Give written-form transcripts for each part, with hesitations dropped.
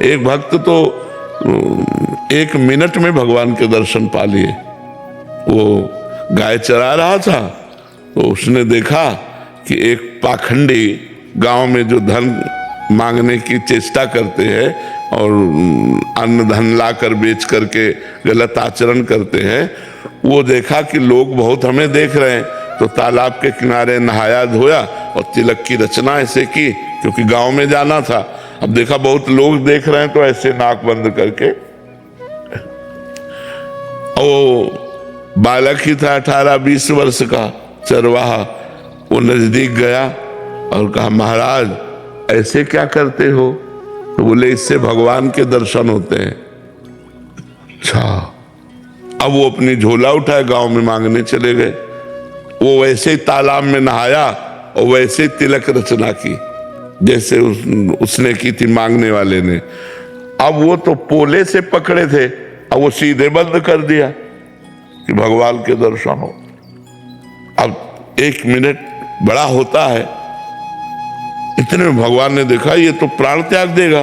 एक भक्त तो 1 मिनट में भगवान के दर्शन पा लिए। वो गाय चरा रहा था तो उसने देखा कि एक पाखंडी गांव में जो धन मांगने की चेष्टा करते हैं और अन्न धन ला कर बेच करके गलत आचरण करते हैं, वो देखा कि लोग बहुत हमें देख रहे हैं, तो तालाब के किनारे नहाया धोया और तिलक की रचना ऐसे की, क्योंकि गांव में जाना था। अब देखा बहुत लोग देख रहे हैं तो ऐसे नाक बंद करके, वो बालक ही था 18-20 वर्ष का चरवाहा, वो नजदीक गया और कहा महाराज ऐसे क्या करते हो? तो बोले इससे भगवान के दर्शन होते हैं। अच्छा। अब वो अपनी झोला उठाए गांव में मांगने चले गए। वो वैसे ही तालाब में नहाया और वैसे ही तिलक रचना की जैसे उसने की थी मांगने वाले ने। अब वो तो पोले से पकड़े थे, अब वो सीधे बंद कर दिया कि भगवान के दर्शन हो। अब 1 मिनट बड़ा होता है, इतने में भगवान ने देखा ये तो प्राण त्याग देगा,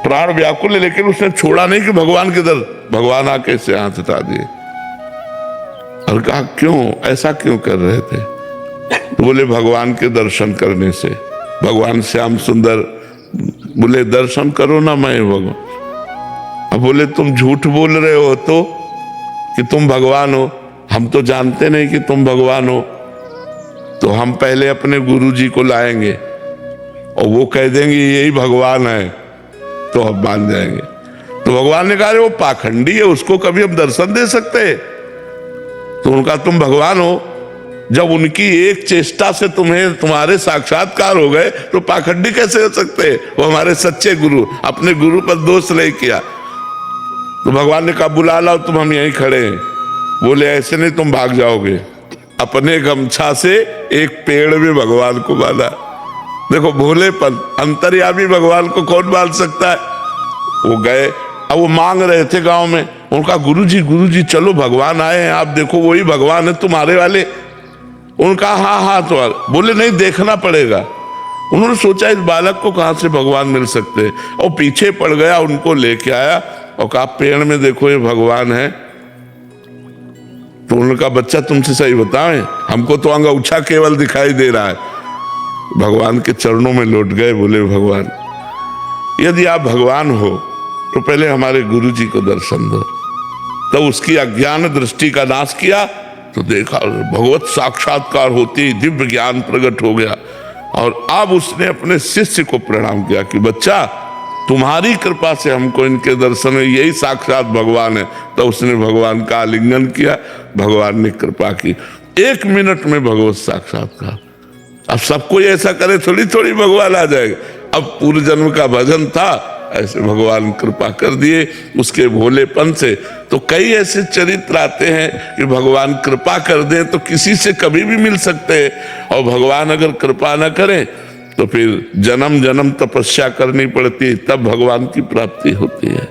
प्राण व्याकुल है, लेकिन उसने छोड़ा नहीं कि भगवान के दर। भगवान आके इसे हाथ हटा दिए और कहा क्यों ऐसा क्यों कर रहे थे? तो बोले भगवान के दर्शन करने से। भगवान श्याम सुंदर बोले दर्शन करो ना मैं भगवान। अब बोले तुम झूठ बोल रहे हो तो कि तुम भगवान हो, हम तो जानते नहीं कि तुम भगवान हो। तो हम पहले अपने गुरु जी को लाएंगे और वो कह देंगे यही भगवान है, तो हम मान जाएंगे। तो भगवान ने कहा वो पाखंडी है, उसको कभी हम दर्शन दे सकते? तो उनका तुम भगवान हो, जब उनकी एक चेष्टा से तुम्हारे साक्षात्कार हो गए तो पाखंडी कैसे हो सकते? वो हमारे सच्चे गुरु, अपने गुरु पर दोष नहीं किया। तो भगवान ने कहा बुला लाओ, तुम हम यहीं खड़े हैं। बोले ऐसे नहीं, तुम भाग जाओगे। अपने गमछा से एक पेड़ में भगवान को बांधा। देखो भोलेपन, अंतर्यामी भगवान को कौन बांध सकता है? वो गए, अब वो मांग रहे थे गांव में, उनका गुरुजी चलो भगवान आए हैं, आप देखो वही भगवान है तुम्हारे वाले। उनका हाँ तो बोले नहीं देखना पड़ेगा। उन्होंने सोचा इस बालक को कहां से भगवान मिल सकते हैं, और पीछे पड़ गया, उनको लेके आया और कहा पेड़ में देखो ये भगवान है। तो उनका बच्चा तुमसे सही बताएं, हमको तो अंगूठा केवल दिखाई दे रहा है। भगवान के चरणों में लौट गए, बोले भगवान यदि आप भगवान हो तो पहले हमारे गुरु जी को दर्शन दो। तो उसकी अज्ञान दृष्टि का नाश किया तो देखा भगवत साक्षात्कार होती, दिव्य ज्ञान प्रकट हो गया। और अब उसने अपने शिष्य को प्रणाम किया कि बच्चा तुम्हारी कृपा से हमको इनके दर्शन में यही साक्षात भगवान है। तो उसने भगवान का आलिंगन किया, भगवान ने कृपा की, 1 मिनट में भगवत साक्षात्कार। अब सबको ऐसा करे थोड़ी थोड़ी भगवान आ जाएगा। अब पूर्व जन्म का भजन था, ऐसे भगवान कृपा कर दिए उसके भोलेपन से। तो कई ऐसे चरित्र आते हैं कि भगवान कृपा कर दें तो किसी से कभी भी मिल सकते हैं, और भगवान अगर कृपा न करें तो फिर जन्म जन्म तपस्या करनी पड़ती है, तब भगवान की प्राप्ति होती है।